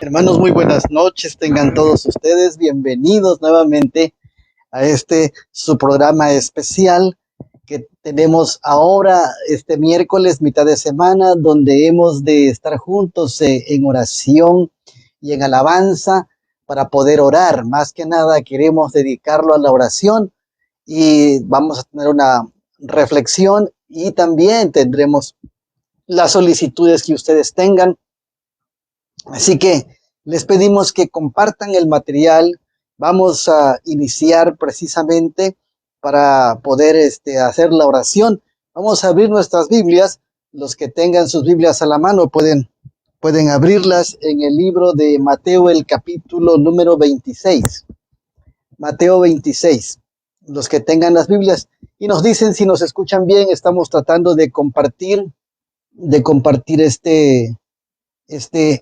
Hermanos, muy buenas noches, tengan todos ustedes bienvenidos nuevamente a su programa especial que tenemos ahora este miércoles, mitad de semana, donde hemos de estar juntos en oración y en alabanza para poder orar. Más que nada queremos dedicarlo a la oración y vamos a tener una reflexión y también tendremos las solicitudes que ustedes tengan. Así que les pedimos que compartan el material. Vamos a iniciar precisamente para poder hacer la oración. Vamos a abrir nuestras Biblias. Los que tengan sus Biblias a la mano pueden abrirlas en el libro de Mateo, el capítulo número 26. Mateo 26. Los que tengan las Biblias y nos dicen si nos escuchan bien. Estamos tratando de compartir este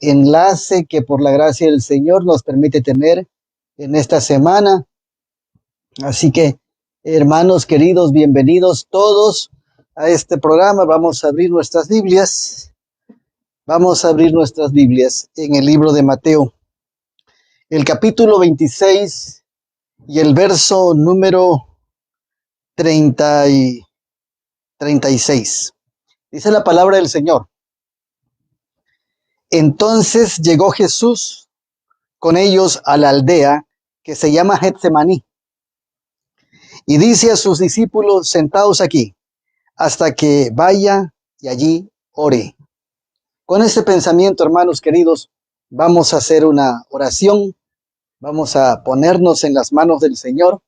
enlace que por la gracia del Señor nos permite tener en esta semana. Así que, hermanos queridos, bienvenidos todos a este programa. Vamos a abrir nuestras Biblias. Vamos a abrir nuestras Biblias en el libro de Mateo, el capítulo 26 y el verso número 36. Dice la palabra del Señor. Entonces llegó Jesús con ellos a la aldea que se llama Getsemaní y dice a sus discípulos: sentaos aquí hasta que vaya y allí ore. Con este pensamiento, hermanos queridos, vamos a hacer una oración. Vamos a ponernos en las manos del Señor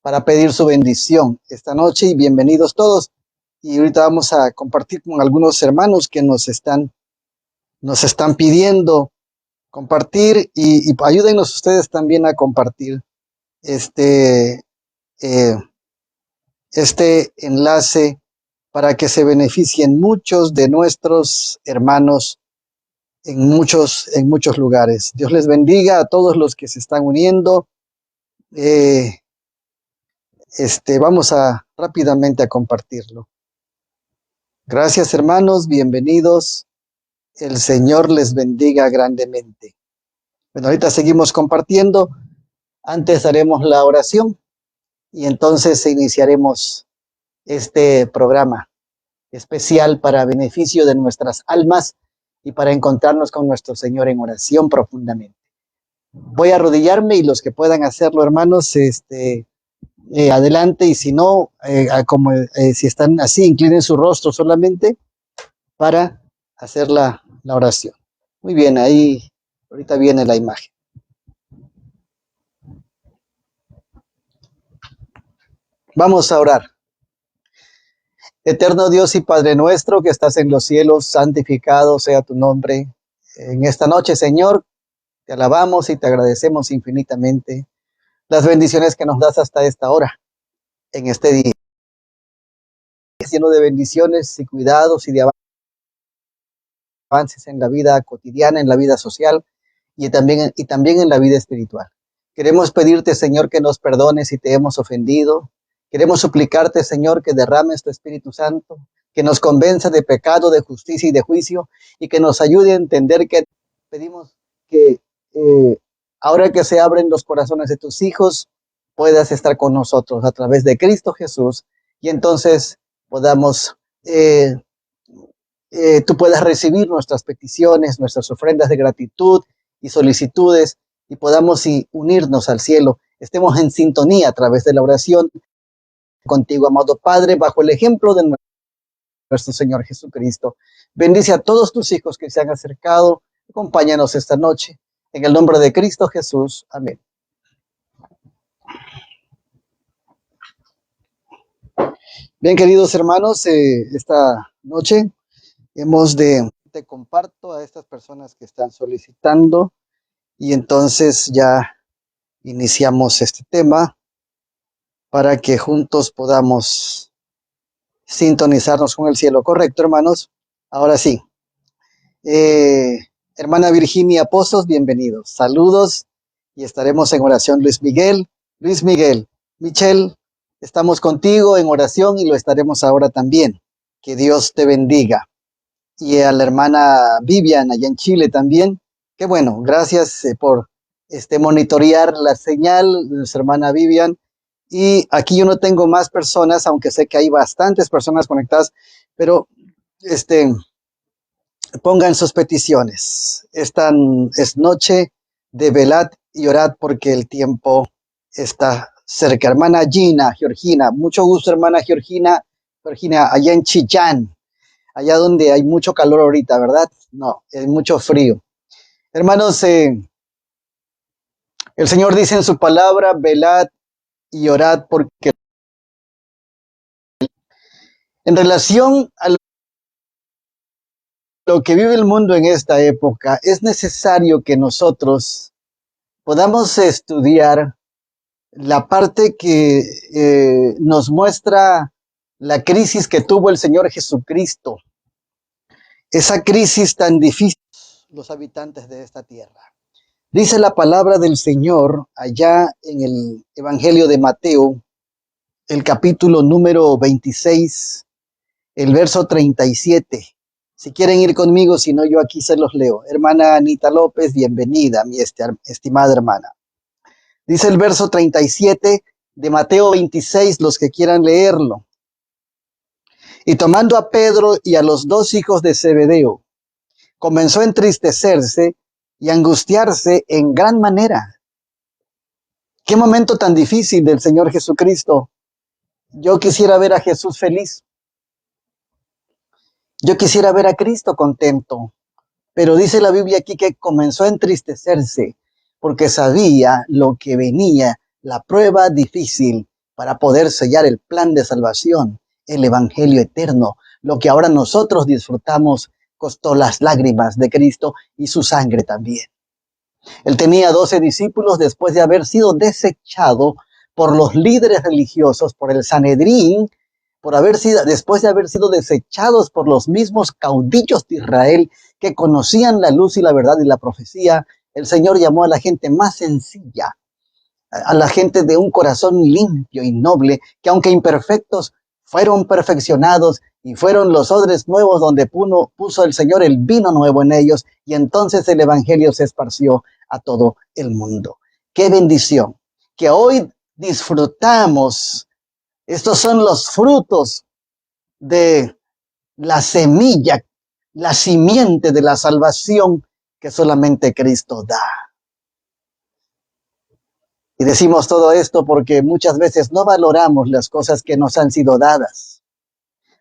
para pedir su bendición esta noche, y bienvenidos todos. Y ahorita vamos a compartir con algunos hermanos que nos están pidiendo compartir, y ayúdenos ustedes también a compartir este enlace para que se beneficien muchos de nuestros hermanos en muchos lugares. Dios les bendiga a todos los que se están uniendo. Vamos a rápidamente a compartirlo. Gracias, hermanos, bienvenidos. El Señor les bendiga grandemente. Bueno, ahorita seguimos compartiendo. Antes haremos la oración y entonces iniciaremos este programa especial para beneficio de nuestras almas y para encontrarnos con nuestro Señor en oración profundamente. Voy a arrodillarme y los que puedan hacerlo, hermanos, adelante, y si no, si están así, inclinen su rostro solamente para hacer la oración. Muy bien, ahí ahorita viene la imagen. Vamos a orar. Eterno Dios y Padre nuestro que estás en los cielos, santificado sea tu nombre. En esta noche, Señor, te alabamos y te agradecemos infinitamente las bendiciones que nos das hasta esta hora, en este día. Lleno de bendiciones y cuidados y de avances en la vida cotidiana, en la vida social y también en la vida espiritual. Queremos pedirte, Señor, que nos perdones si te hemos ofendido. Queremos suplicarte, Señor, que derrames tu Espíritu Santo, que nos convenza de pecado, de justicia y de juicio, y que nos ayude a entender que pedimos que ahora que se abren los corazones de tus hijos, puedas estar con nosotros a través de Cristo Jesús, y entonces podamos, tú puedas recibir nuestras peticiones, nuestras ofrendas de gratitud y solicitudes, y podamos unirnos al cielo. Estemos en sintonía a través de la oración contigo, amado Padre, bajo el ejemplo de nuestro Señor Jesucristo. Bendice a todos tus hijos que se han acercado. Acompáñanos esta noche. En el nombre de Cristo Jesús. Amén. Bien, queridos hermanos, esta noche te comparto a estas personas que están solicitando, y entonces ya iniciamos este tema para que juntos podamos sintonizarnos con el cielo. Correcto, hermanos. Ahora sí. Hermana Virginia Pozos, bienvenidos. Saludos, y estaremos en oración. Luis Miguel, Michelle, estamos contigo en oración y lo estaremos ahora también. Que Dios te bendiga. Y a la hermana Vivian, allá en Chile también, Qué bueno, gracias por monitorear la señal de nuestra hermana Vivian. Y aquí yo no tengo más personas, aunque sé que hay bastantes personas conectadas, pero este, pongan sus peticiones. Esta es noche de velad y orad porque el tiempo está cerca. Hermana Gina, Georgina, mucho gusto, hermana Georgina. Georgina, allá en Chillán, allá donde hay mucho calor ahorita, ¿verdad? No, hay mucho frío. Hermanos, el Señor dice en su palabra, velad y orad porque en relación a lo que vive el mundo en esta época, es necesario que nosotros podamos estudiar la parte que nos muestra la crisis que tuvo el Señor Jesucristo, esa crisis tan difícil los habitantes de esta tierra. Dice la palabra del Señor allá en el Evangelio de Mateo, el capítulo número 26, el verso 37. Si quieren ir conmigo, si no, yo aquí se los leo. Hermana Anita López, bienvenida, mi estimada hermana. Dice el verso 37 de Mateo 26, los que quieran leerlo. Y tomando a Pedro y a los dos hijos de Zebedeo, comenzó a entristecerse y angustiarse en gran manera. Qué momento tan difícil del Señor Jesucristo. Yo quisiera ver a Jesús feliz. Yo quisiera ver a Cristo contento. Pero dice la Biblia aquí que comenzó a entristecerse porque sabía lo que venía, la prueba difícil para poder sellar el plan de salvación, el evangelio eterno. Lo que ahora nosotros disfrutamos costó las lágrimas de Cristo y su sangre también. Él tenía 12 discípulos después de haber sido desechado por los líderes religiosos, por el Sanedrín, después de haber sido desechados por los mismos caudillos de Israel que conocían la luz y la verdad y la profecía. El Señor llamó a la gente más sencilla, a la gente de un corazón limpio y noble, que aunque imperfectos, fueron perfeccionados y fueron los odres nuevos donde puso el Señor el vino nuevo en ellos, y entonces el evangelio se esparció a todo el mundo. ¡Qué bendición! Que hoy disfrutamos. Estos son los frutos de la semilla, la simiente de la salvación que solamente Cristo da. Y decimos todo esto porque muchas veces no valoramos las cosas que nos han sido dadas.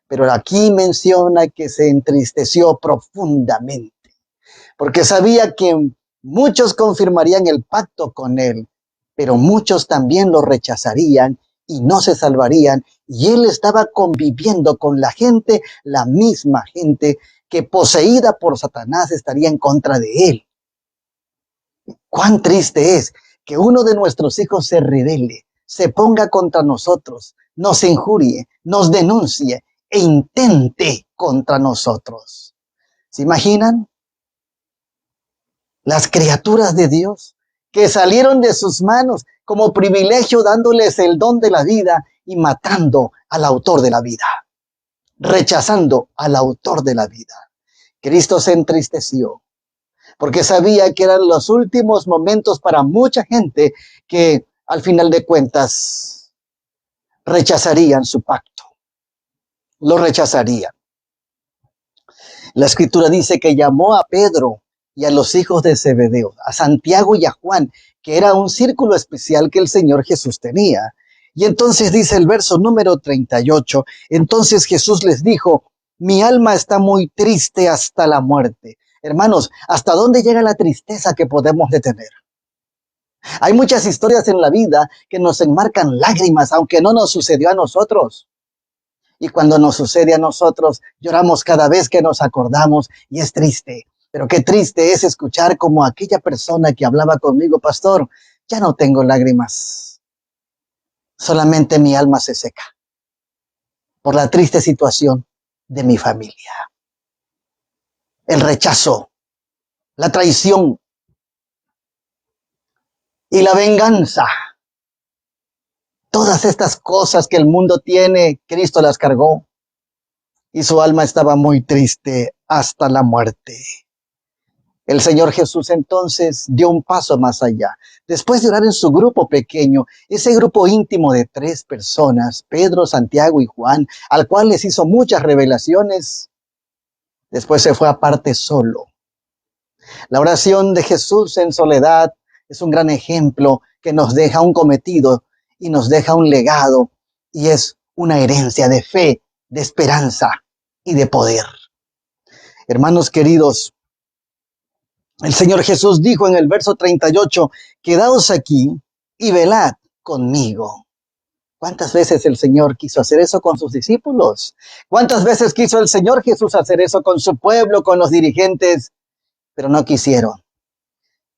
Pero aquí menciona que se entristeció profundamente, porque sabía que muchos confirmarían el pacto con él, pero muchos también lo rechazarían y no se salvarían. Y él estaba conviviendo con la gente, la misma gente que poseída por Satanás estaría en contra de él. Cuán triste es que uno de nuestros hijos se rebele, se ponga contra nosotros, nos injurie, nos denuncie e intente contra nosotros. ¿Se imaginan? Las criaturas de Dios que salieron de sus manos como privilegio, dándoles el don de la vida y matando al autor de la vida, rechazando al autor de la vida. Cristo se entristeció porque sabía que eran los últimos momentos para mucha gente que al final de cuentas rechazarían su pacto, lo rechazarían. La escritura dice que llamó a Pedro y a los hijos de Zebedeo, a Santiago y a Juan, que era un círculo especial que el Señor Jesús tenía. Y entonces dice el verso número 38, entonces Jesús les dijo, mi alma está muy triste hasta la muerte. Hermanos, ¿hasta dónde llega la tristeza que podemos detener? Hay muchas historias en la vida que nos enmarcan lágrimas, aunque no nos sucedió a nosotros. Y cuando nos sucede a nosotros, lloramos cada vez que nos acordamos y es triste. Pero qué triste es escuchar como aquella persona que hablaba conmigo, pastor, ya no tengo lágrimas. Solamente mi alma se seca por la triste situación de mi familia. El rechazo, la traición y la venganza. Todas estas cosas que el mundo tiene, Cristo las cargó. Y su alma estaba muy triste hasta la muerte. El Señor Jesús entonces dio un paso más allá. Después de orar en su grupo pequeño, ese grupo íntimo de 3 personas, Pedro, Santiago y Juan, al cual les hizo muchas revelaciones, después se fue aparte solo. La oración de Jesús en soledad es un gran ejemplo que nos deja un cometido y nos deja un legado, y es una herencia de fe, de esperanza y de poder. Hermanos queridos, el Señor Jesús dijo en el verso 38, quedaos aquí y velad conmigo. ¿Cuántas veces el Señor quiso hacer eso con sus discípulos? ¿Cuántas veces quiso el Señor Jesús hacer eso con su pueblo, con los dirigentes? Pero no quisieron.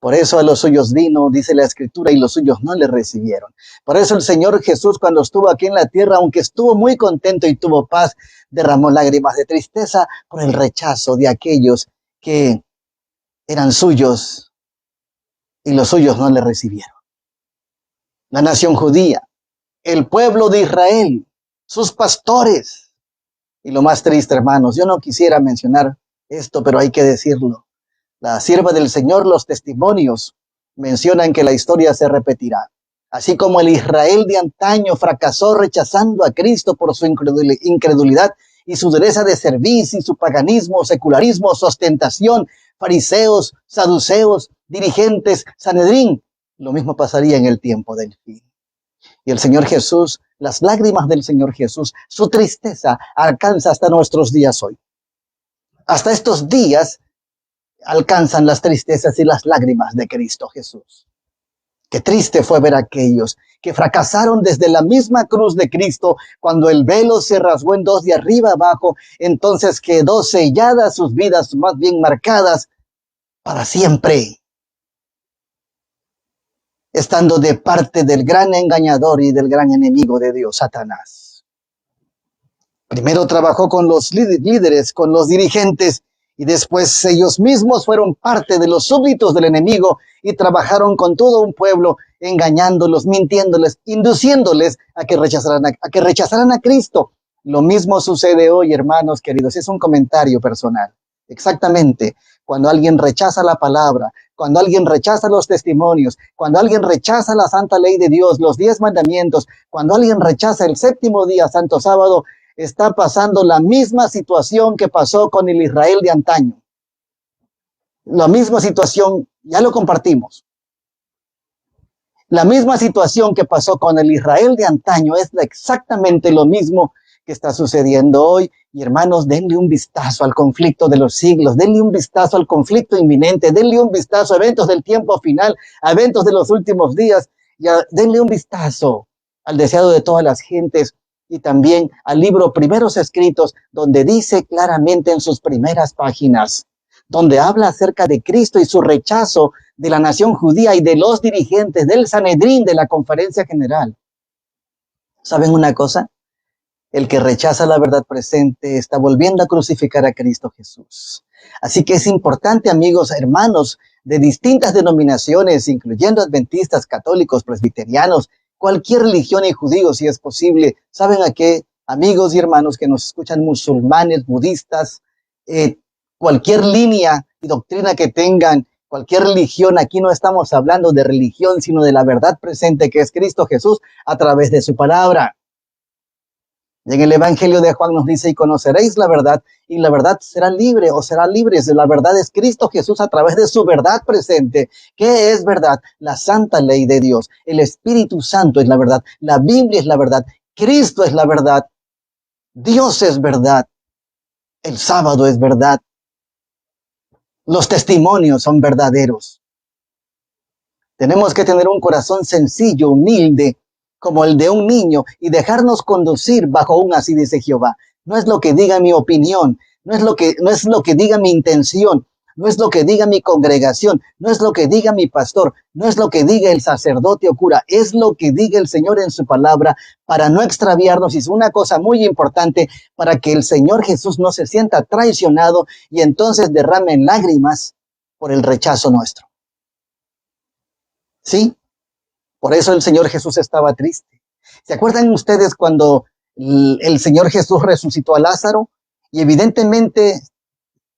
Por eso a los suyos vino, dice la Escritura, y los suyos no le recibieron. Por eso el Señor Jesús, cuando estuvo aquí en la tierra, aunque estuvo muy contento y tuvo paz, derramó lágrimas de tristeza por el rechazo de aquellos que eran suyos y los suyos no le recibieron. La nación judía, el pueblo de Israel, sus pastores. Y lo más triste, hermanos, yo no quisiera mencionar esto, pero hay que decirlo. La sierva del Señor, los testimonios mencionan que la historia se repetirá. Así como el Israel de antaño fracasó rechazando a Cristo por su incredulidad y su dureza de servicio y su paganismo, secularismo, su ostentación, fariseos, saduceos, dirigentes, Sanedrín, lo mismo pasaría en el tiempo del fin. Y el Señor Jesús, las lágrimas del Señor Jesús, su tristeza alcanza hasta nuestros días hoy. Hasta estos días alcanzan las tristezas y las lágrimas de Cristo Jesús. Qué triste fue ver a aquellos que fracasaron desde la misma cruz de Cristo, cuando el velo se rasgó en dos de arriba abajo, entonces quedó sellada sus vidas, más bien marcadas para siempre, estando de parte del gran engañador y del gran enemigo de Dios, Satanás. Primero trabajó con los líderes, con los dirigentes, y después ellos mismos fueron parte de los súbditos del enemigo y trabajaron con todo un pueblo, engañándolos, mintiéndoles, induciéndoles a que rechazaran a Cristo. Lo mismo sucede hoy, hermanos queridos. Es un comentario personal. Exactamente. Cuando alguien rechaza la palabra, cuando alguien rechaza los testimonios, cuando alguien rechaza la santa ley de Dios, los 10 mandamientos, cuando alguien rechaza el séptimo día, santo sábado, está pasando la misma situación que pasó con el Israel de antaño. La misma situación, ya lo compartimos. La misma situación que pasó con el Israel de antaño es exactamente lo mismo que está sucediendo hoy. Y hermanos, denle un vistazo al conflicto de los siglos, denle un vistazo al conflicto inminente, denle un vistazo a eventos del tiempo final, a eventos de los últimos días, y denle un vistazo al deseado de todas las gentes, y también al libro Primeros Escritos, donde dice claramente en sus primeras páginas, donde habla acerca de Cristo y su rechazo de la nación judía y de los dirigentes del Sanedrín, de la Conferencia General. ¿Saben una cosa? El que rechaza la verdad presente está volviendo a crucificar a Cristo Jesús. Así que es importante, amigos, hermanos de distintas denominaciones, incluyendo adventistas, católicos, presbiterianos, cualquier religión y judíos, si es posible. ¿Saben a qué? Amigos y hermanos que nos escuchan, musulmanes, budistas, cualquier línea y doctrina que tengan, cualquier religión, aquí no estamos hablando de religión, sino de la verdad presente que es Cristo Jesús a través de su palabra. Y en el Evangelio de Juan nos dice, y conoceréis la verdad, y la verdad será libre o será libre. La verdad es Cristo Jesús a través de su verdad presente. ¿Qué es verdad? La santa ley de Dios. El Espíritu Santo es la verdad. La Biblia es la verdad. Cristo es la verdad. Dios es verdad. El sábado es verdad. Los testimonios son verdaderos. Tenemos que tener un corazón sencillo, humilde, como el de un niño, y dejarnos conducir bajo un así dice Jehová. No es lo que diga mi opinión, no es lo que diga mi intención, no es lo que diga mi congregación, no es lo que diga mi pastor, no es lo que diga el sacerdote o cura, es lo que diga el Señor en su palabra, para no extraviarnos. Y es una cosa muy importante, para que el Señor Jesús no se sienta traicionado y entonces derrame lágrimas por el rechazo nuestro. ¿Sí? Por eso el Señor Jesús estaba triste. ¿Se acuerdan ustedes cuando el Señor Jesús resucitó a Lázaro? Y evidentemente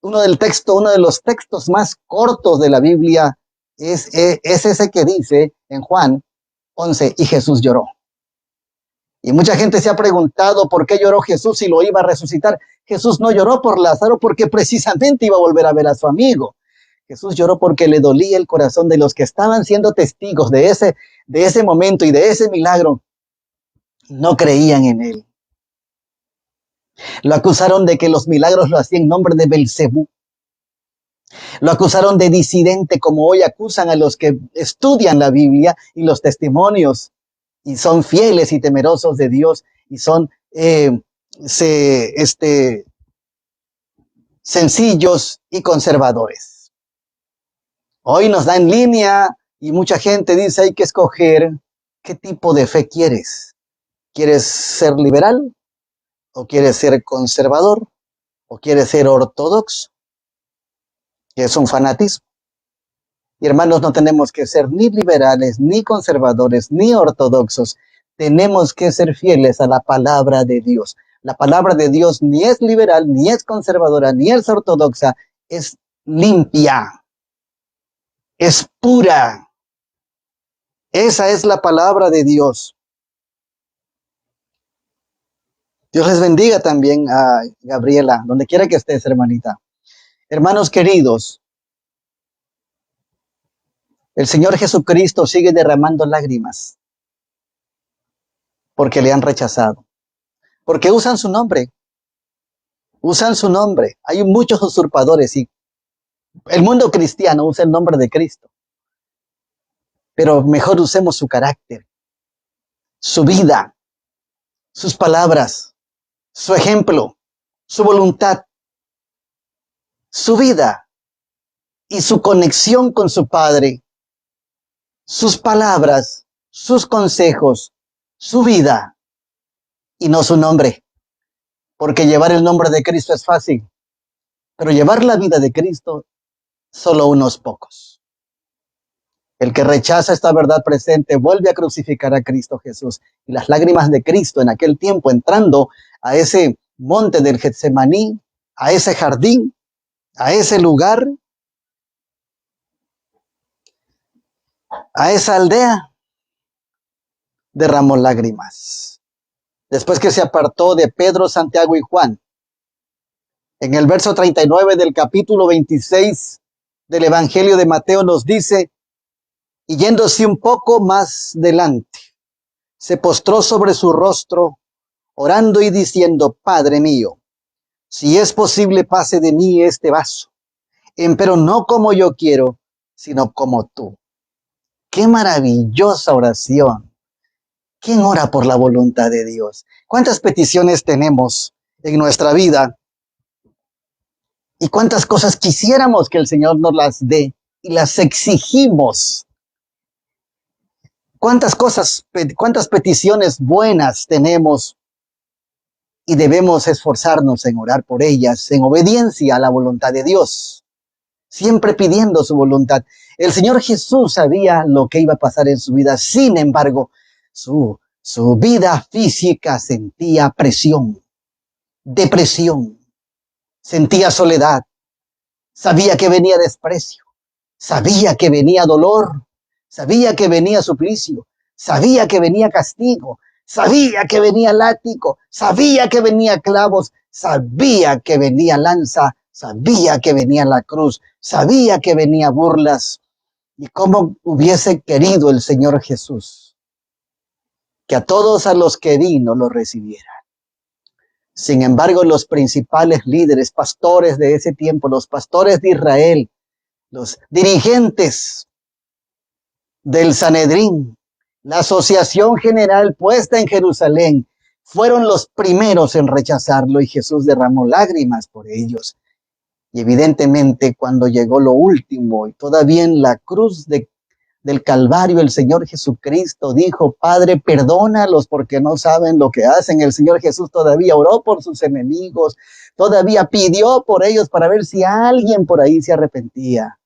uno de los textos más cortos de la Biblia es ese que dice en Juan 11, y Jesús lloró. Y mucha gente se ha preguntado por qué lloró Jesús si lo iba a resucitar. Jesús no lloró por Lázaro porque precisamente iba a volver a ver a su amigo. Jesús lloró porque le dolía el corazón de los que estaban siendo testigos de ese momento y de ese milagro. No creían en él. Lo acusaron de que los milagros lo hacía en nombre de Belcebú. Lo acusaron de disidente, como hoy acusan a los que estudian la Biblia y los testimonios y son fieles y temerosos de Dios y son sencillos y conservadores. Hoy nos da en línea y mucha gente dice hay que escoger qué tipo de fe quieres. ¿Quieres ser liberal? ¿O quieres ser conservador? ¿O quieres ser ortodoxo? Que es un fanatismo. Y hermanos, no tenemos que ser ni liberales, ni conservadores, ni ortodoxos. Tenemos que ser fieles a la palabra de Dios. La palabra de Dios ni es liberal, ni es conservadora, ni es ortodoxa. Es limpia. Es pura. Esa es la palabra de Dios. Dios les bendiga también a Gabriela, donde quiera que estés, hermanita. Hermanos queridos, el Señor Jesucristo sigue derramando lágrimas porque le han rechazado, porque usan su nombre. Usan su nombre. Hay muchos usurpadores y el mundo cristiano usa el nombre de Cristo. Pero mejor usemos su carácter, su vida, sus palabras, su ejemplo, su voluntad, su vida y su conexión con su Padre, sus palabras, sus consejos, su vida y no su nombre. Porque llevar el nombre de Cristo es fácil, pero llevar la vida de Cristo, solo unos pocos. El que rechaza esta verdad presente vuelve a crucificar a Cristo Jesús. Y las lágrimas de Cristo en aquel tiempo entrando a ese monte del Getsemaní, a ese jardín, a ese lugar, a esa aldea, derramó lágrimas. Después que se apartó de Pedro, Santiago y Juan, en el verso 39 del capítulo 26 del Evangelio de Mateo nos dice, y yéndose un poco más delante, se postró sobre su rostro, orando y diciendo, Padre mío, si es posible pase de mí este vaso, pero no como yo quiero, sino como tú. ¡Qué maravillosa oración! ¿Quién ora por la voluntad de Dios? ¿Cuántas peticiones tenemos en nuestra vida? ¿Y cuántas cosas quisiéramos que el Señor nos las dé y las exigimos? ¿Cuántas peticiones buenas tenemos y debemos esforzarnos en orar por ellas, en obediencia a la voluntad de Dios, siempre pidiendo su voluntad? El Señor Jesús sabía lo que iba a pasar en su vida, sin embargo, su vida física sentía presión, depresión, sentía soledad, sabía que venía desprecio, sabía que venía dolor, sabía que venía suplicio, sabía que venía castigo, sabía que venía látigo, sabía que venía clavos, sabía que venía lanza, sabía que venía la cruz, sabía que venía burlas. Y cómo hubiese querido el Señor Jesús que a todos a los que vino lo recibiera. Sin embargo, los principales líderes, pastores de ese tiempo, los pastores de Israel, los dirigentes del Sanedrín, la asociación general puesta en Jerusalén, fueron los primeros en rechazarlo y Jesús derramó lágrimas por ellos. Y evidentemente cuando llegó lo último y todavía en la cruz del Calvario, el Señor Jesucristo dijo, Padre, perdónalos porque no saben lo que hacen. El Señor Jesús todavía oró por sus enemigos, todavía pidió por ellos para ver si alguien por ahí se arrepentía.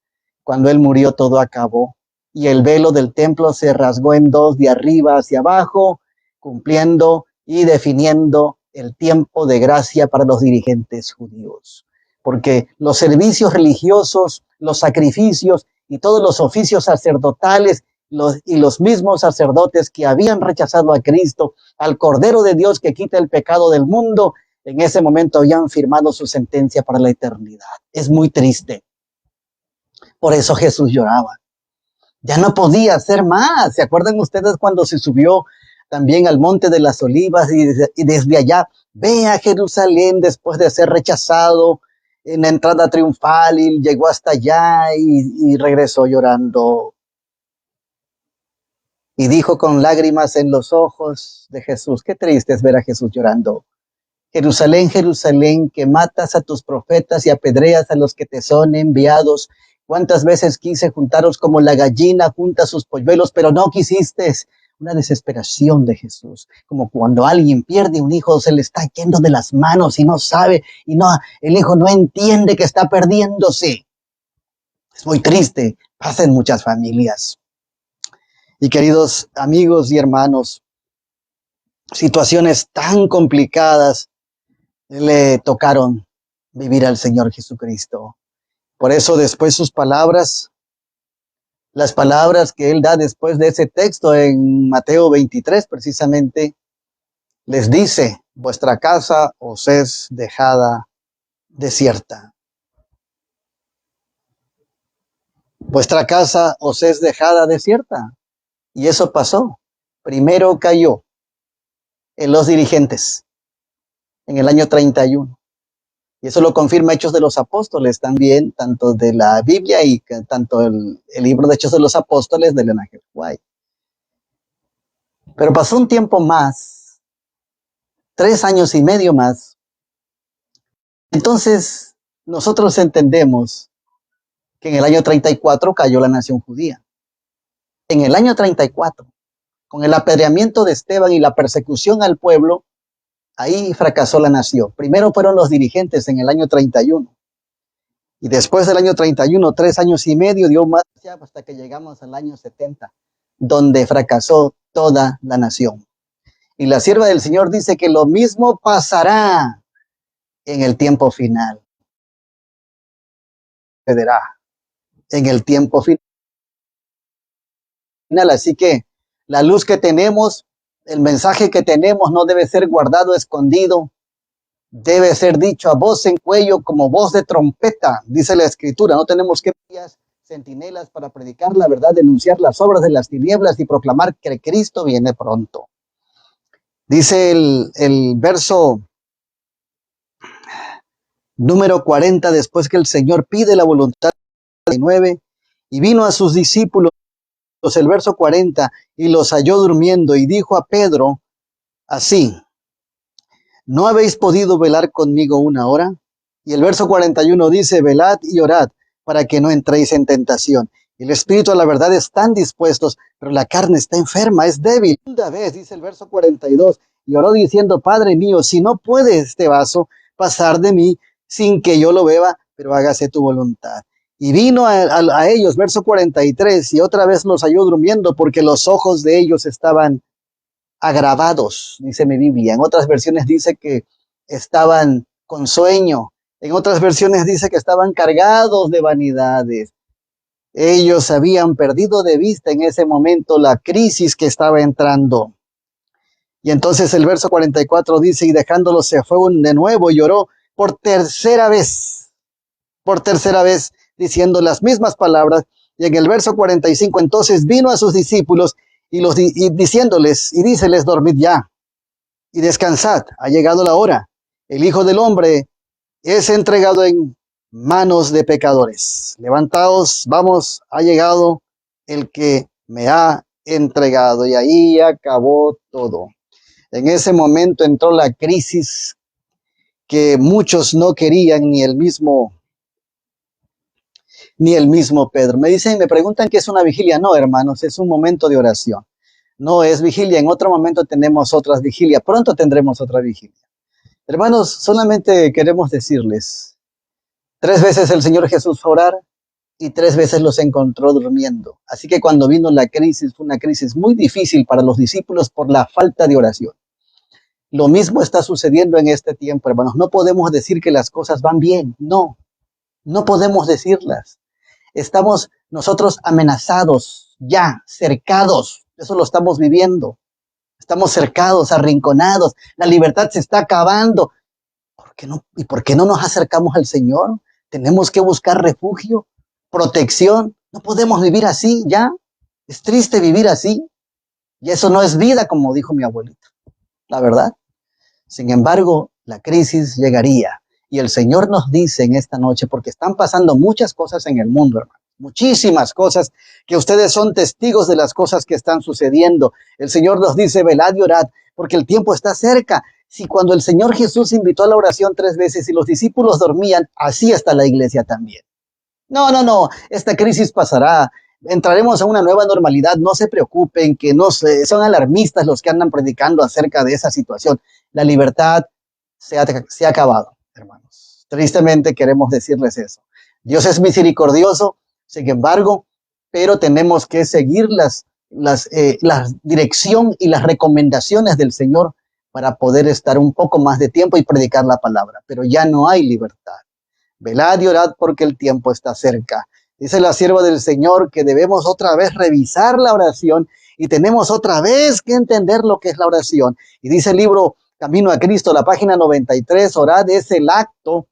Cuando Él murió, todo acabó y el velo del templo se rasgó en dos, de arriba hacia abajo, cumpliendo y definiendo el tiempo de gracia para los dirigentes judíos. porque los servicios religiosos, los sacrificios y todos los oficios sacerdotales y los mismos sacerdotes que habían rechazado a Cristo, al Cordero de Dios que quita el pecado del mundo, en ese momento habían firmado su sentencia para la eternidad. Es muy triste. Por eso Jesús lloraba. Ya no podía hacer más. ¿Se acuerdan ustedes cuando se subió también al Monte de las Olivas y desde allá ve a Jerusalén después de ser rechazado en la entrada triunfal y llegó hasta allá y regresó llorando? Y dijo con lágrimas en los ojos de Jesús, qué triste es ver a Jesús llorando. Jerusalén, Jerusalén, que matas a tus profetas y apedreas a los que te son enviados. Cuántas veces quise juntaros como la gallina junta sus polluelos, pero no quisiste. Una desesperación de Jesús, como cuando alguien pierde un hijo, se le está yendo de las manos y no sabe, el hijo no entiende que está perdiéndose. Es muy triste, pasa en muchas familias. Y queridos amigos y hermanos, situaciones tan complicadas le tocaron vivir al Señor Jesucristo. Por eso después sus palabras, las palabras que él da después de ese texto en Mateo 23 precisamente, les dice, vuestra casa os es dejada desierta. Vuestra casa os es dejada desierta. Y eso pasó. Primero cayó en los dirigentes en el año 31. Y eso lo confirma Hechos de los Apóstoles también, tanto de la Biblia y tanto el libro de Hechos de los Apóstoles de Elena G. White. Pero pasó un tiempo más, 3 años y medio más. Entonces, nosotros entendemos que en el año 34 cayó la nación judía. En el año 34, con el apedreamiento de Esteban y la persecución al pueblo, ahí fracasó la nación. Primero fueron los dirigentes en el año 31. Y después del año 31, 3 años y medio, dio más hasta que llegamos al año 70, donde fracasó toda la nación. Y la sierva del Señor dice que lo mismo pasará en el tiempo final. Sucederá en el tiempo final. Así que la luz que tenemos, el mensaje que tenemos no debe ser guardado, escondido. Debe ser dicho a voz en cuello como voz de trompeta, dice la Escritura. No tenemos que centinelas para predicar la verdad, denunciar las obras de las tinieblas y proclamar que Cristo viene pronto. Dice el verso número 40, después que el Señor pide la voluntad de 9 y vino a sus discípulos, el verso 40, y los halló durmiendo y dijo a Pedro así, ¿no habéis podido velar conmigo 1 hora? Y el verso 41 dice, velad y orad para que no entréis en tentación. El espíritu a la verdad están dispuestos, pero la carne está enferma, es débil. Segunda vez, dice el verso 42, y oró diciendo, Padre mío, si no puede este vaso pasar de mí sin que yo lo beba, pero hágase tu voluntad. Y vino a ellos, verso 43, y otra vez los halló durmiendo porque los ojos de ellos estaban agravados, dice mi Biblia. En otras versiones dice que estaban con sueño. En otras versiones dice que estaban cargados de vanidades. Ellos habían perdido de vista en ese momento la crisis que estaba entrando. Y entonces el verso 44 dice, y dejándolos se fue de nuevo y lloró por tercera vez, diciendo las mismas palabras. Y en el verso 45 entonces vino a sus discípulos y diciéndoles, y díceles, dormid ya y descansad, ha llegado la hora. El Hijo del Hombre es entregado en manos de pecadores. Levantaos, vamos, ha llegado el que me ha entregado. Y ahí acabó todo. En ese momento entró la crisis que muchos no querían, ni el mismo Pedro. Me preguntan qué es una vigilia. No, hermanos, es un momento de oración. No es vigilia. En otro momento tenemos otras vigilias. Pronto tendremos otra vigilia. Hermanos, solamente queremos decirles, 3 veces el Señor Jesús fue a orar y 3 veces los encontró durmiendo. Así que cuando vino la crisis, fue una crisis muy difícil para los discípulos por la falta de oración. Lo mismo está sucediendo en este tiempo, hermanos. No podemos decir que las cosas van bien. No, no podemos decirlas. Estamos nosotros amenazados, ya, cercados. Eso lo estamos viviendo. Estamos cercados, arrinconados. La libertad se está acabando. ¿Por qué no? ¿Y por qué no nos acercamos al Señor? Tenemos que buscar refugio, protección. No podemos vivir así, ya. Es triste vivir así. Y eso no es vida, como dijo mi abuelita. La verdad. Sin embargo, la crisis llegaría. Y el Señor nos dice en esta noche, porque están pasando muchas cosas en el mundo, hermano. Muchísimas cosas que ustedes son testigos de las cosas que están sucediendo. El Señor nos dice, velad y orad, porque el tiempo está cerca. Si cuando el Señor Jesús invitó a la oración 3 veces y los discípulos dormían, así está la iglesia también. No, esta crisis pasará. Entraremos a una nueva normalidad. No se preocupen, que no son alarmistas los que andan predicando acerca de esa situación. La libertad se ha acabado, hermanos. Tristemente queremos decirles eso. Dios es misericordioso, sin embargo, pero tenemos que seguir la dirección y las recomendaciones del Señor para poder estar un poco más de tiempo y predicar la palabra. Pero ya no hay libertad. Velad y orad porque el tiempo está cerca. Dice la sierva del Señor que debemos otra vez revisar la oración y tenemos otra vez que entender lo que es la oración. Y dice el libro Camino a Cristo, la página 93, orar es el acto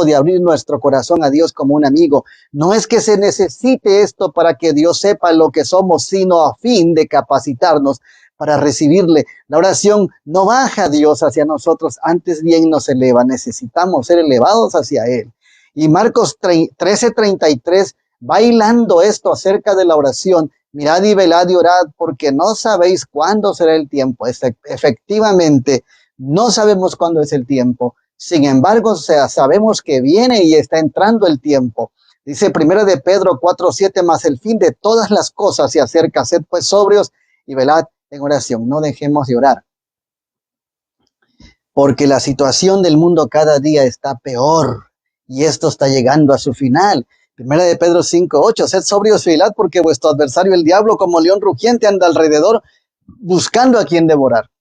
de abrir nuestro corazón a Dios como un amigo. No es que se necesite esto para que Dios sepa lo que somos, sino a fin de capacitarnos para recibirle. La oración no baja a Dios hacia nosotros, antes bien nos eleva. Necesitamos ser elevados hacia Él. Y Marcos 13:33 va hilando esto acerca de la oración. Mirad y velad y orad, porque no sabéis cuándo será el tiempo. Efectivamente, no sabemos cuándo es el tiempo. Sin embargo, sabemos que viene y está entrando el tiempo. Dice 1 de Pedro 4:7, mas el fin de todas las cosas se acerca. Sed pues sobrios y velad en oración. No dejemos de orar, porque la situación del mundo cada día está peor y esto está llegando a su final. 1 de Pedro 5:8, sed sobrios y velad, porque vuestro adversario el diablo como león rugiente anda alrededor buscando a quien devorar.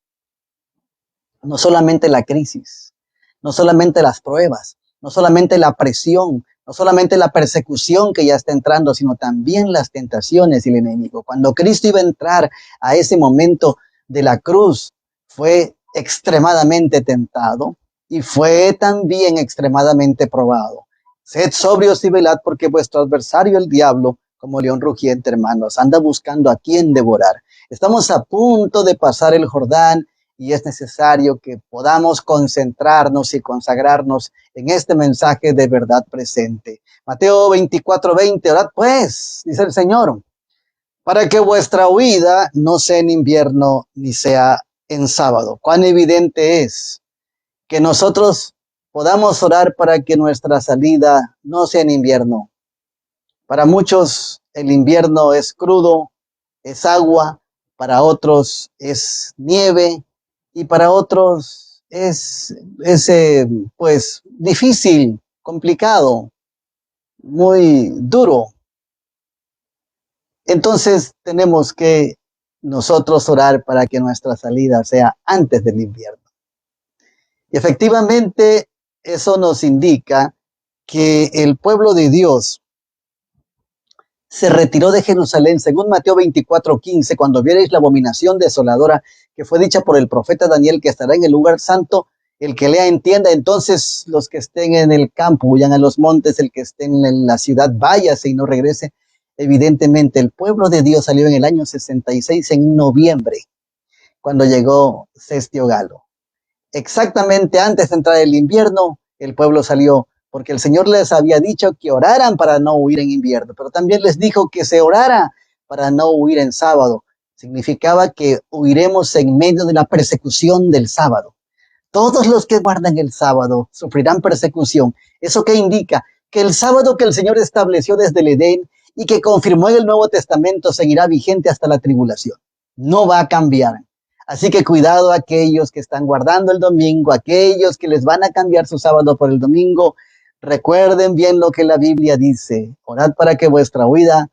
No solamente la crisis, no solamente las pruebas, no solamente la presión, no solamente la persecución que ya está entrando, sino también las tentaciones y el enemigo. Cuando Cristo iba a entrar a ese momento de la cruz, fue extremadamente tentado y fue también extremadamente probado. Sed sobrios y velad, porque vuestro adversario el diablo, como león rugiente, hermanos, anda buscando a quien devorar. Estamos a punto de pasar el Jordán y es necesario que podamos concentrarnos y consagrarnos en este mensaje de verdad presente. Mateo 24:20, orad pues, dice el Señor, para que vuestra huida no sea en invierno ni sea en sábado. Cuán evidente es que nosotros podamos orar para que nuestra salida no sea en invierno. Para muchos el invierno es crudo, es agua, para otros es nieve y para otros es pues difícil, complicado, muy duro. Entonces tenemos que nosotros orar para que nuestra salida sea antes del invierno. Y efectivamente eso nos indica que el pueblo de Dios se retiró de Jerusalén, según Mateo 24:15, cuando viereis la abominación desoladora que fue dicha por el profeta Daniel, que estará en el lugar santo. El que lea entienda. Entonces los que estén en el campo huyan a los montes, el que esté en la ciudad váyase y no regrese. Evidentemente el pueblo de Dios salió en el año 66, en noviembre, cuando llegó Cestio Galo. Exactamente antes de entrar el invierno, el pueblo salió, porque el Señor les había dicho que oraran para no huir en invierno, pero también les dijo que se orara para no huir en sábado. Significaba que huiremos en medio de la persecución del sábado. Todos los que guardan el sábado sufrirán persecución. ¿Eso qué indica? Que el sábado que el Señor estableció desde el Edén y que confirmó en el Nuevo Testamento seguirá vigente hasta la tribulación. No va a cambiar. Así que cuidado a aquellos que están guardando el domingo, aquellos que les van a cambiar su sábado por el domingo. Recuerden bien lo que la Biblia dice. Orad para que vuestra huida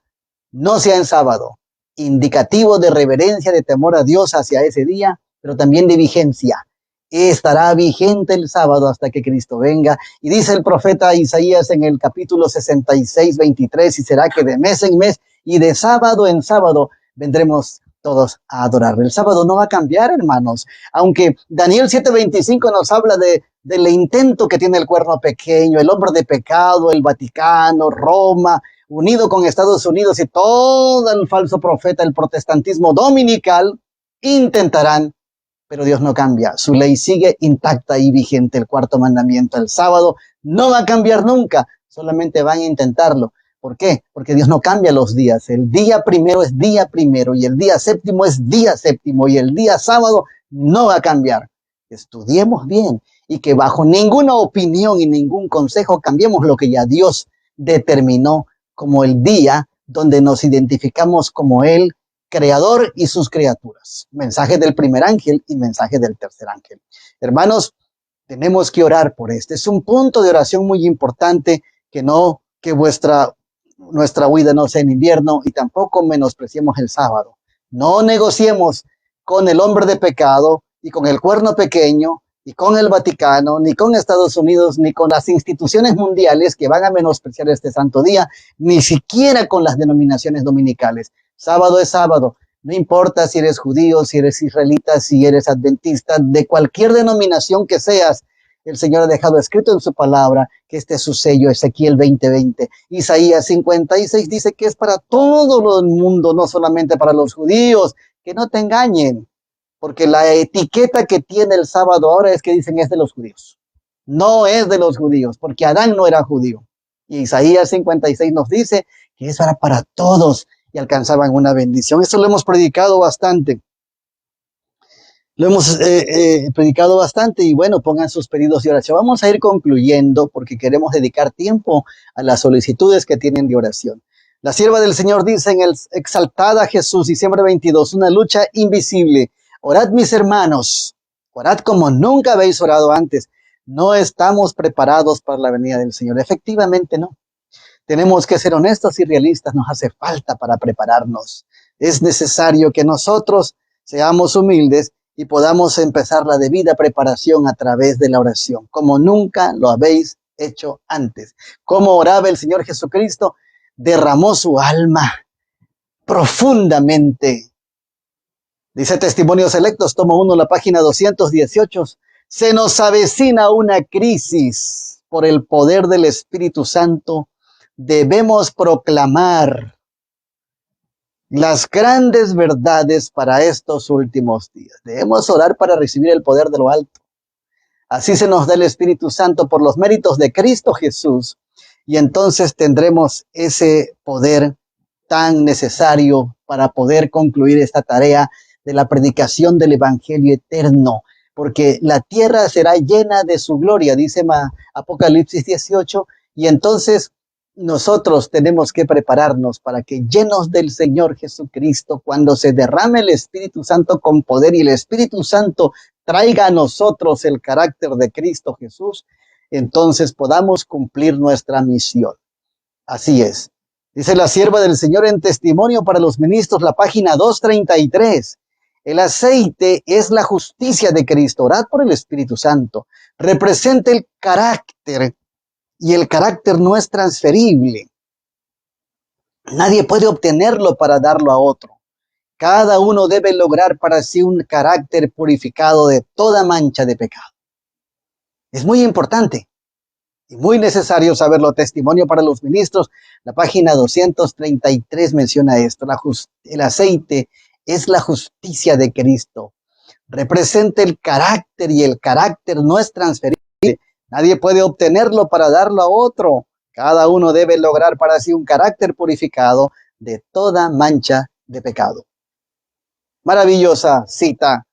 no sea en sábado, indicativo de reverencia, de temor a Dios hacia ese día, pero también de vigencia. Estará vigente el sábado hasta que Cristo venga. Y dice el profeta Isaías en el capítulo 66, 23, y será que de mes en mes y de sábado en sábado vendremos todos a adorarle. El sábado no va a cambiar, hermanos. Aunque Daniel 7:25 nos habla del intento que tiene el cuerno pequeño, el hombre de pecado, el Vaticano, Roma, unido con Estados Unidos y todo el falso profeta, el protestantismo dominical, intentarán, pero Dios no cambia. Su ley sigue intacta y vigente. El cuarto mandamiento, el sábado, no va a cambiar nunca. Solamente van a intentarlo. ¿Por qué? Porque Dios no cambia los días. El día primero es día primero y el día séptimo es día séptimo y el día sábado no va a cambiar. Estudiemos bien y que bajo ninguna opinión y ningún consejo cambiemos lo que ya Dios determinó como el día donde nos identificamos como Él, Creador y sus criaturas. Mensaje del primer ángel y mensaje del tercer ángel. Hermanos, tenemos que orar por este. Es un punto de oración muy importante, que nuestra huida no sea en invierno y tampoco menospreciemos el sábado. No negociemos con el hombre de pecado y con el cuerno pequeño y con el Vaticano, ni con Estados Unidos, ni con las instituciones mundiales que van a menospreciar este santo día, ni siquiera con las denominaciones dominicales. Sábado es sábado. No importa si eres judío, si eres israelita, si eres adventista, de cualquier denominación que seas, el Señor ha dejado escrito en su palabra que este es su sello, Ezequiel 20:20. Isaías 56 dice que es para todo el mundo, no solamente para los judíos. Que no te engañen, porque la etiqueta que tiene el sábado ahora es que dicen es de los judíos. No es de los judíos, porque Adán no era judío. Y Isaías 56 nos dice que es para todos y alcanzaban una bendición. Esto lo hemos predicado bastante. Lo hemos predicado bastante y bueno, pongan sus pedidos de oración. Vamos a ir concluyendo porque queremos dedicar tiempo a las solicitudes que tienen de oración. La sierva del Señor dice en el Exaltada Jesús, diciembre 22, una lucha invisible. Orad, mis hermanos, orad como nunca habéis orado antes. No estamos preparados para la venida del Señor. Efectivamente, no. Tenemos que ser honestos y realistas. Nos hace falta para prepararnos. Es necesario que nosotros seamos humildes y podamos empezar la debida preparación a través de la oración, como nunca lo habéis hecho antes. Como oraba el Señor Jesucristo, derramó su alma profundamente. Dice Testimonios Selectos, tomo 1, la página 218. Se nos avecina una crisis por el poder del Espíritu Santo. Debemos proclamar las grandes verdades para estos últimos días. Debemos orar para recibir el poder de lo alto. Así se nos da el Espíritu Santo por los méritos de Cristo Jesús. Y entonces tendremos ese poder tan necesario para poder concluir esta tarea de la predicación del Evangelio eterno. Porque la tierra será llena de su gloria, dice Apocalipsis 18. Y entonces nosotros tenemos que prepararnos para que, llenos del Señor Jesucristo, cuando se derrame el Espíritu Santo con poder y el Espíritu Santo traiga a nosotros el carácter de Cristo Jesús, entonces podamos cumplir nuestra misión. Así es. Dice la sierva del Señor en Testimonio para los Ministros, la página 233. El aceite es la justicia de Cristo. Orad por el Espíritu Santo. Representa el carácter. Y el carácter no es transferible. Nadie puede obtenerlo para darlo a otro. Cada uno debe lograr para sí un carácter purificado de toda mancha de pecado. Es muy importante y muy necesario saberlo. Testimonio para los Ministros, la página 233 menciona esto. El aceite es la justicia de Cristo. Representa el carácter y el carácter no es transferible. Nadie puede obtenerlo para darlo a otro. Cada uno debe lograr para sí un carácter purificado de toda mancha de pecado. Maravillosa cita,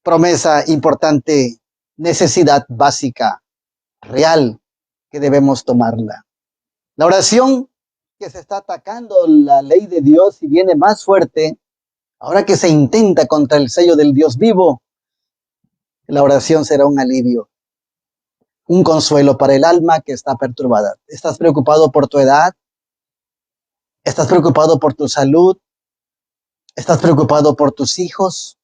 promesa importante, necesidad básica, real, que debemos tomarla. La oración que se está atacando la ley de Dios y viene más fuerte, ahora que se intenta contra el sello del Dios vivo, la oración será un alivio. Un consuelo para el alma que está perturbada. ¿Estás preocupado por tu edad? ¿Estás preocupado por tu salud? ¿Estás preocupado por tus hijos?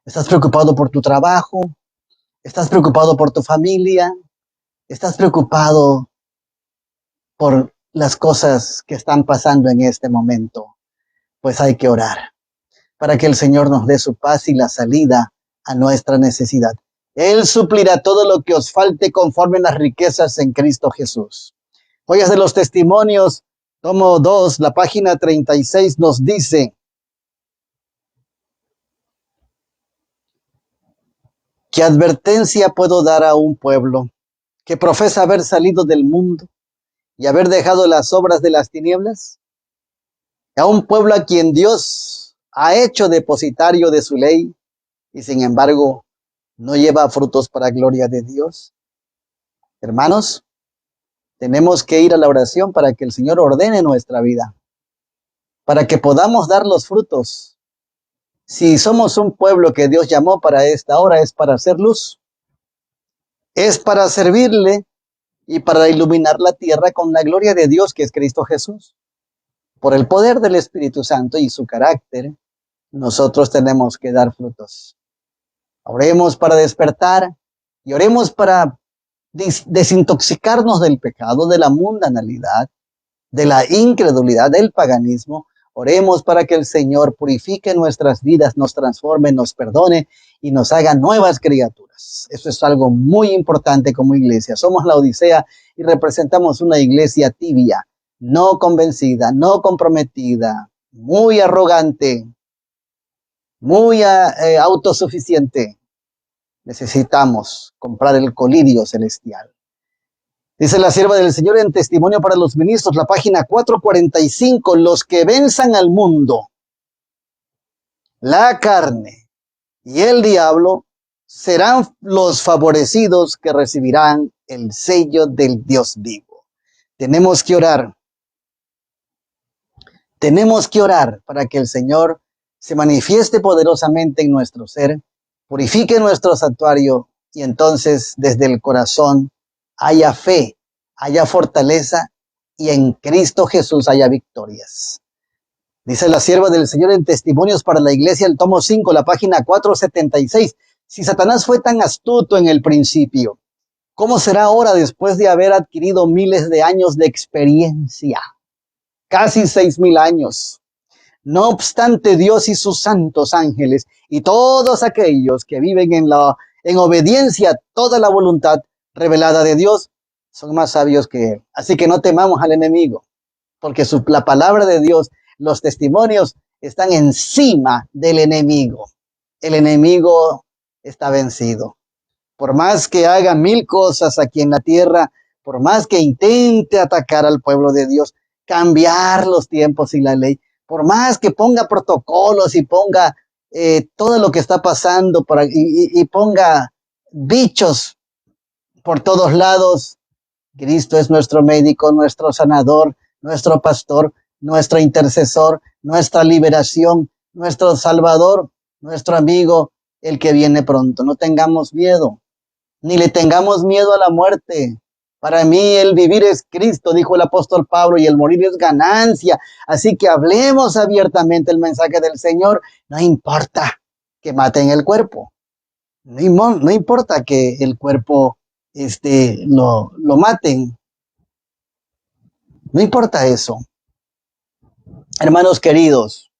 ¿Estás preocupado por tu trabajo? ¿Estás preocupado por tu familia? ¿Estás preocupado por las cosas que están pasando en este momento? Pues hay que orar para que el Señor nos dé su paz y la salida a nuestra necesidad. Él suplirá todo lo que os falte conforme a las riquezas en Cristo Jesús. Joyas de los Testimonios, tomo 2, la página 36 nos dice: ¿qué advertencia puedo dar a un pueblo que profesa haber salido del mundo y haber dejado las obras de las tinieblas? A un pueblo a quien Dios ha hecho depositario de su ley y sin embargo no lleva frutos para gloria de Dios. Hermanos, tenemos que ir a la oración para que el Señor ordene nuestra vida, para que podamos dar los frutos. Si somos un pueblo que Dios llamó para esta hora, es para hacer luz, es para servirle y para iluminar la tierra con la gloria de Dios, que es Cristo Jesús. Por el poder del Espíritu Santo y su carácter, nosotros tenemos que dar frutos. Oremos para despertar y oremos para desintoxicarnos del pecado, de la mundanalidad, de la incredulidad, del paganismo. Oremos para que el Señor purifique nuestras vidas, nos transforme, nos perdone y nos haga nuevas criaturas. Eso es algo muy importante como iglesia. Somos la Odisea y representamos una iglesia tibia, no convencida, no comprometida, muy arrogante, muy autosuficiente. Necesitamos comprar el colirio celestial. Dice la sierva del Señor en Testimonio para los Ministros, la página 445, los que venzan al mundo, la carne y el diablo serán los favorecidos que recibirán el sello del Dios vivo. Tenemos que orar para que el Señor se manifieste poderosamente en nuestro ser, purifique nuestro santuario y entonces desde el corazón haya fe, haya fortaleza y en Cristo Jesús haya victorias. Dice la sierva del Señor en Testimonios para la Iglesia, el tomo 5, la página 476. Si Satanás fue tan astuto en el principio, ¿cómo será ahora después de haber adquirido miles de años de experiencia? Casi 6,000 años. No obstante, Dios y sus santos ángeles y todos aquellos que viven en obediencia a toda la voluntad revelada de Dios son más sabios que Él. Así que no temamos al enemigo, porque la palabra de Dios, los testimonios están encima del enemigo. El enemigo está vencido. Por más que haga 1000 cosas aquí en la tierra, por más que intente atacar al pueblo de Dios, cambiar los tiempos y la ley, por más que ponga protocolos y ponga todo lo que está pasando y ponga bichos por todos lados, Cristo es nuestro médico, nuestro sanador, nuestro pastor, nuestro intercesor, nuestra liberación, nuestro salvador, nuestro amigo, el que viene pronto. No tengamos miedo, ni le tengamos miedo a la muerte. Para mí el vivir es Cristo, dijo el apóstol Pablo, y el morir es ganancia. Así que hablemos abiertamente el mensaje del Señor. No importa que maten el cuerpo. No importa que el cuerpo lo maten. No importa eso. Hermanos queridos,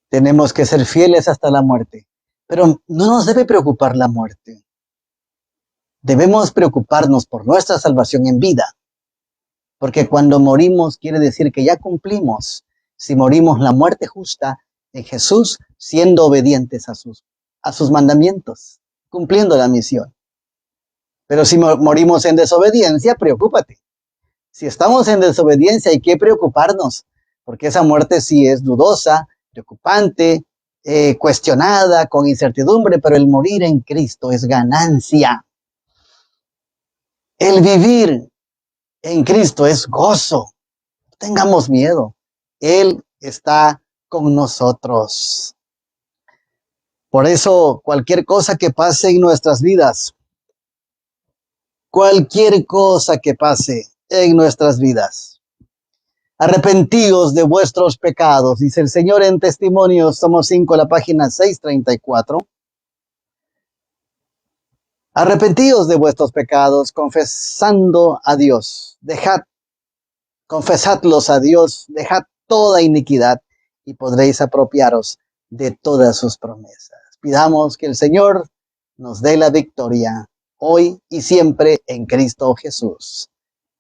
tenemos que ser fieles hasta la muerte. Pero no nos debe preocupar la muerte. Debemos preocuparnos por nuestra salvación en vida. Porque cuando morimos quiere decir que ya cumplimos. Si morimos la muerte justa en Jesús, siendo obedientes a sus mandamientos, cumpliendo la misión. Pero si morimos en desobediencia, preocúpate. Si estamos en desobediencia, hay que preocuparnos, porque esa muerte sí es dudosa, preocupante, cuestionada, con incertidumbre, pero el morir en Cristo es ganancia. El vivir en Cristo es gozo. No tengamos miedo. Él está con nosotros. Por eso, cualquier cosa que pase en nuestras vidas, cualquier cosa que pase en nuestras vidas, Arrepentíos de vuestros pecados, dice el Señor en Testimonios, somos 5, la página 634. Arrepentíos de vuestros pecados, confesando a Dios. Confesadlos a Dios, dejad toda iniquidad y podréis apropiaros de todas sus promesas. Pidamos que el Señor nos dé la victoria hoy y siempre en Cristo Jesús.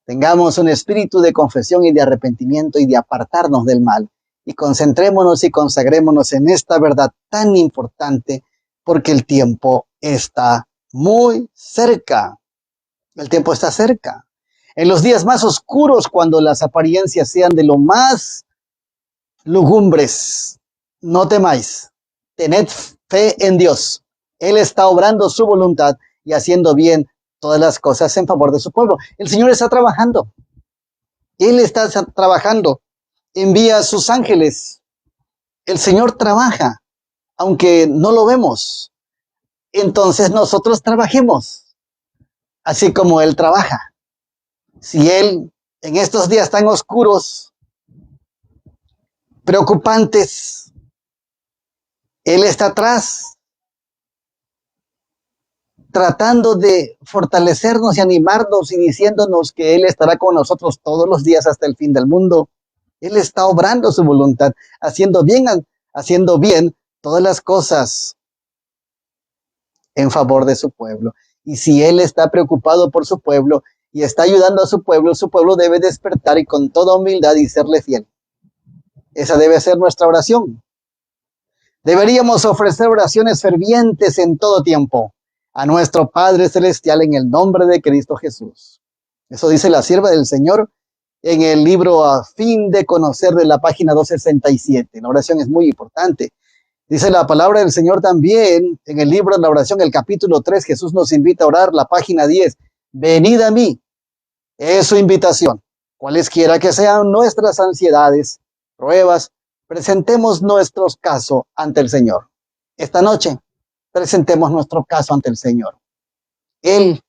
Tengamos un espíritu de confesión y de arrepentimiento y de apartarnos del mal. Y concentrémonos y consagrémonos en esta verdad tan importante, porque el tiempo está muy cerca. El tiempo está cerca. En los días más oscuros, cuando las apariencias sean de lo más lugumbres, no temáis. Tened fe en Dios. Él está obrando su voluntad y haciendo bien todas las cosas en favor de su pueblo. El Señor está trabajando. Él está trabajando. Envía a sus ángeles. El Señor trabaja, aunque no lo vemos. Entonces nosotros trabajemos, así como Él trabaja. Si Él, en estos días tan oscuros, preocupantes, Él está atrás, tratando de fortalecernos y animarnos y diciéndonos que Él estará con nosotros todos los días hasta el fin del mundo. Él está obrando su voluntad, haciendo bien todas las cosas en favor de su pueblo. Y si Él está preocupado por su pueblo y está ayudando a su pueblo debe despertar y con toda humildad y serle fiel. Esa debe ser nuestra oración. Deberíamos ofrecer oraciones fervientes en todo tiempo a nuestro Padre Celestial en el nombre de Cristo Jesús. Eso dice la sierva del Señor en el libro A Fin de Conocer, de la página 267. La oración es muy importante. Dice la palabra del Señor también en el libro de la oración, el capítulo 3, Jesús nos invita a orar, la página 10. Venid a mí. Es su invitación. Cualesquiera que sean nuestras ansiedades, pruebas, presentemos nuestros casos ante el Señor. Esta noche presentemos nuestro caso ante el Señor. Él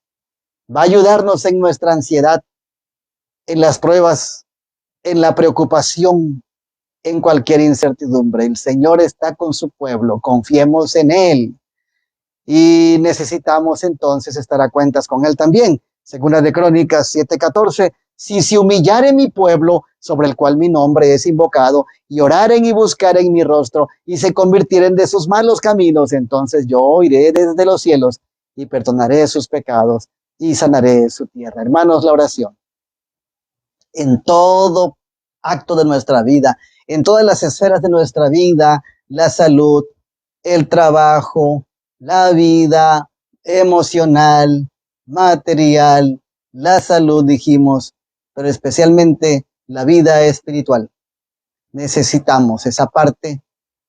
va a ayudarnos en nuestra ansiedad, en las pruebas, en la preocupación, en cualquier incertidumbre. El Señor está con su pueblo, confiemos en Él. Y necesitamos entonces estar a cuentas con Él también. Segunda de Crónicas 7:14, si se humillare mi pueblo, sobre el cual mi nombre es invocado, y oraren y buscaren mi rostro, y se convirtieren de sus malos caminos, entonces yo oiré desde los cielos, y perdonaré sus pecados, y sanaré su tierra. Hermanos, la oración. En todo acto de nuestra vida, en todas las esferas de nuestra vida, la salud, el trabajo, la vida emocional, material, la salud, dijimos, pero especialmente la vida espiritual. Necesitamos esa parte,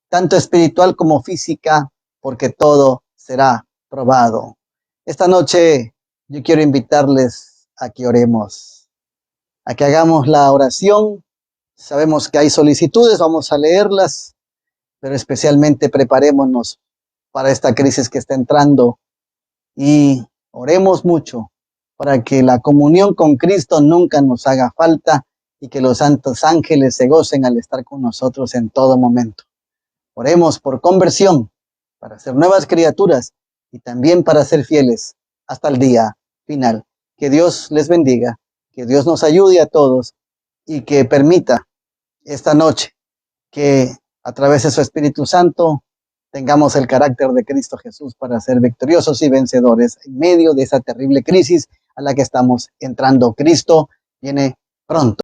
tanto espiritual como física, porque todo será probado. Esta noche yo quiero invitarles a que oremos, a que hagamos la oración. Sabemos que hay solicitudes, vamos a leerlas, pero especialmente preparémonos para esta crisis que está entrando y oremos mucho para que la comunión con Cristo nunca nos haga falta y que los santos ángeles se gocen al estar con nosotros en todo momento. Oremos por conversión, para ser nuevas criaturas y también para ser fieles hasta el día final. Que Dios les bendiga, que Dios nos ayude a todos y que permita esta noche que a través de su Espíritu Santo tengamos el carácter de Cristo Jesús para ser victoriosos y vencedores en medio de esa terrible crisis a la que estamos entrando. Cristo viene pronto.